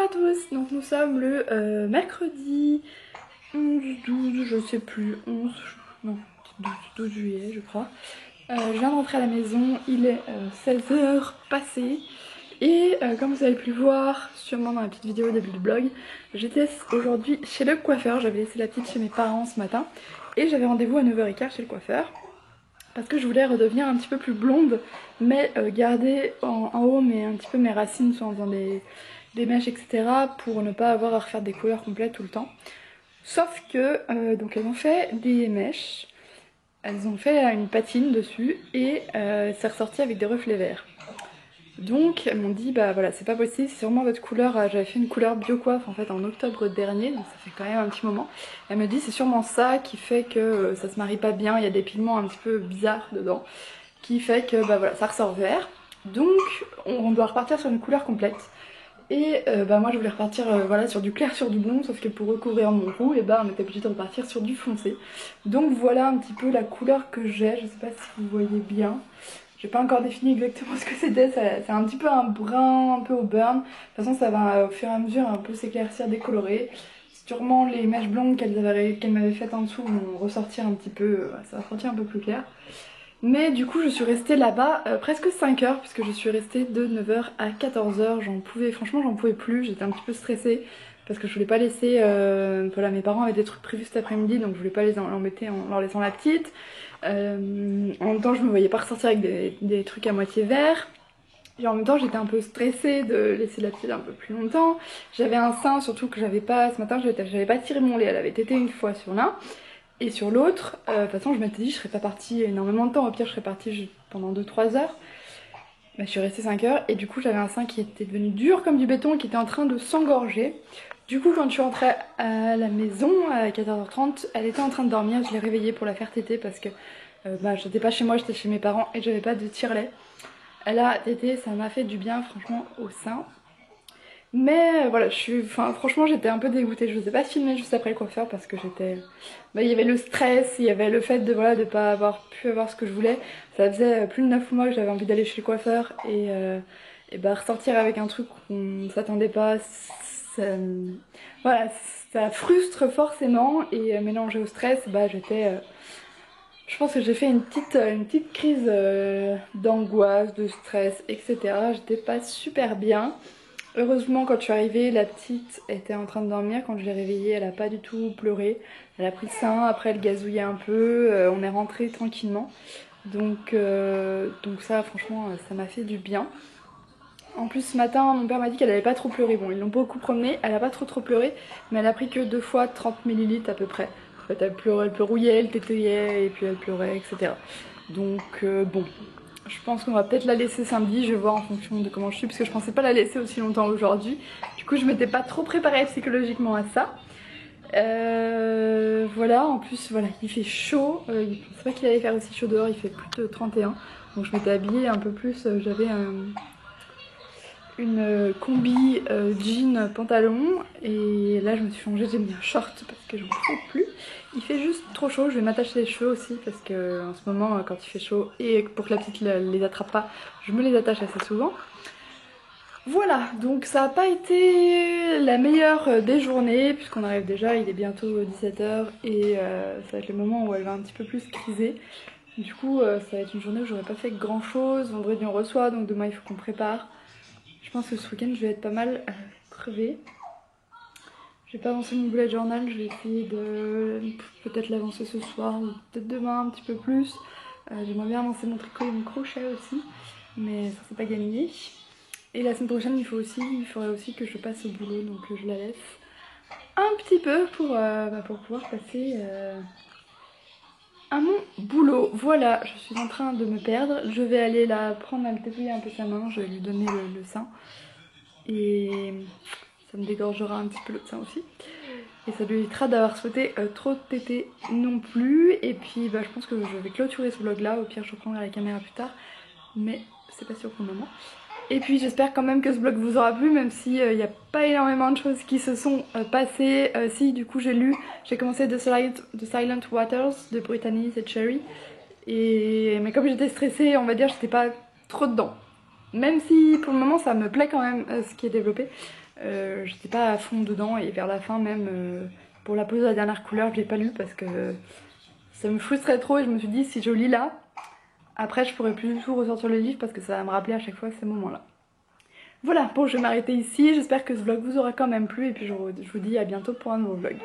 à tous, donc nous sommes le mercredi 11, 12, je sais plus, 11, non, 12 juillet je crois. Je viens de rentrer à la maison, il est 16h passé et comme vous avez pu le voir sûrement dans la petite vidéo au début du blog, j'étais aujourd'hui chez le coiffeur, j'avais laissé la petite chez mes parents ce matin et j'avais rendez-vous à 9h15 chez le coiffeur. Parce que je voulais redevenir un petit peu plus blonde, mais garder en haut un petit peu mes racines soit en faisant des mèches, etc. pour ne pas avoir à refaire des couleurs complètes tout le temps. Sauf que, donc elles ont fait des mèches, elles ont fait une patine dessus et c'est ressorti avec des reflets verts. Donc elles m'ont dit bah voilà c'est pas possible, c'est sûrement votre couleur, j'avais fait une couleur biocoiffe en fait en octobre dernier, donc ça fait quand même un petit moment. Elle me dit c'est sûrement ça qui fait que ça se marie pas bien, il y a des pigments un petit peu bizarres dedans, qui fait que bah voilà ça ressort vert. Donc on doit repartir sur une couleur complète. Et bah moi je voulais repartir voilà, sur du clair sur du blond, sauf que pour recouvrir mon roux, et bah on était obligé de repartir sur du foncé. Donc voilà un petit peu la couleur que j'ai, je sais pas si vous voyez bien. J'ai pas encore défini exactement ce que c'était, c'est un petit peu un brun, un peu au burn. De toute façon ça va au fur et à mesure un peu s'éclaircir, décolorer. Sûrement les mèches blondes qu'elle m'avaient faites en dessous vont ressortir un petit peu, ça va sortir un peu plus clair. Mais du coup je suis restée là-bas presque 5 heures puisque je suis restée de 9h à 14h. Franchement j'en pouvais plus, j'étais un petit peu stressée parce que je voulais pas laisser, voilà mes parents avaient des trucs prévus cet après-midi donc je voulais pas les embêter en leur laissant la petite. En même temps je me voyais pas ressortir avec des trucs à moitié verts. Et en même temps j'étais un peu stressée de laisser la petite un peu plus longtemps. J'avais un sein surtout que j'avais pas, ce matin j'avais pas tiré mon lait, elle avait tété une fois sur l'un. Et sur l'autre, de toute façon je m'étais dit je serais pas partie énormément de temps, au pire je serais partie pendant 2-3 heures. Bah, je suis restée 5 heures et du coup j'avais un sein qui était devenu dur comme du béton et qui était en train de s'engorger. Du coup quand je suis rentrée à la maison à 14h30, elle était en train de dormir, je l'ai réveillée pour la faire téter parce que bah, j'étais pas chez moi, j'étais chez mes parents et j'avais pas de tire-lait. Elle a tété, ça m'a fait du bien franchement au sein. Mais voilà, franchement j'étais un peu dégoûtée, je ne vous ai pas filmé juste après le coiffeur parce que j'étais... Bah, il y avait le stress, il y avait le fait de voilà, de pas avoir pu avoir ce que je voulais. Ça faisait plus de 9 mois que j'avais envie d'aller chez le coiffeur et bah, ressortir avec un truc qu'on ne s'attendait pas, voilà, ça frustre forcément et mélangé au stress, bah j'étais... Je pense que j'ai fait une petite crise d'angoisse, de stress, etc. J'étais pas super bien. Heureusement quand je suis arrivée, la petite était en train de dormir. Quand je l'ai réveillée, elle a pas du tout pleuré. Elle a pris le sein, après elle gazouillait un peu. On est rentré tranquillement. Donc ça franchement ça m'a fait du bien. En plus ce matin mon père m'a dit qu'elle avait pas trop pleuré. Bon ils l'ont beaucoup promenée, elle a pas trop pleuré. Mais elle a pris que 2 fois 30 ml à peu près. En fait elle pleurait, elle pleurrouillait, elle tétayait et puis elle pleurait etc. Donc bon. Je pense qu'on va peut-être la laisser samedi, je vais voir en fonction de comment je suis parce que je pensais pas la laisser aussi longtemps aujourd'hui. Du coup je m'étais pas trop préparée psychologiquement à ça. Voilà, en plus voilà, il fait chaud, je pensais pas qu'il allait faire aussi chaud dehors, il fait plus de 31. Donc je m'étais habillée un peu plus, j'avais une combi jean pantalon et là je me suis changée, j'ai mis un short parce que j'en peux plus. Il fait juste trop chaud, je vais m'attacher les cheveux aussi parce que en ce moment quand il fait chaud et pour que la petite les attrape pas, je me les attache assez souvent. Voilà, donc ça n'a pas été la meilleure des journées puisqu'on arrive déjà, il est bientôt 17h et ça va être le moment où elle va un petit peu plus criser. Du coup ça va être une journée où j'aurais pas fait grand chose, vendredi on reçoit donc demain il faut qu'on prépare. Je pense que ce week-end je vais être pas mal crevée. J'ai pas avancé mon bullet journal, je vais essayer de peut-être l'avancer ce soir ou peut-être demain un petit peu plus. J'aimerais bien avancer mon tricot et mon crochet aussi, mais ça c'est pas gagné. Et la semaine prochaine il faudrait aussi que je passe au boulot, donc je la laisse un petit peu pour pouvoir passer à mon boulot. Voilà, je suis en train de me perdre. Je vais aller la prendre, à me dépouiller un peu sa main, je vais lui donner le sein. Et ça me dégorgera un petit peu l'autre sein aussi. Et ça lui évitera d'avoir souhaité trop téter non plus. Et puis bah, je pense que je vais clôturer ce vlog là. Au pire je reprendrai la caméra plus tard. Mais c'est pas sûr pour le moment. Et puis j'espère quand même que ce vlog vous aura plu. Même s'il n'y a pas énormément de choses qui se sont passées. Si du coup j'ai commencé The Silent Waters de Brittany et Cherry. Mais comme j'étais stressée, on va dire j'étais pas trop dedans. Même si pour le moment ça me plaît quand même ce qui est développé. j'étais pas à fond dedans et vers la fin même pour la pose de la dernière couleur je l'ai pas lu parce que ça me frustrait trop et je me suis dit si je lis là, après je pourrais plus du tout ressortir le livre parce que ça va me rappeler à chaque fois ces moments-là. Voilà, bon je vais m'arrêter ici, j'espère que ce vlog vous aura quand même plu et puis je vous dis à bientôt pour un nouveau vlog.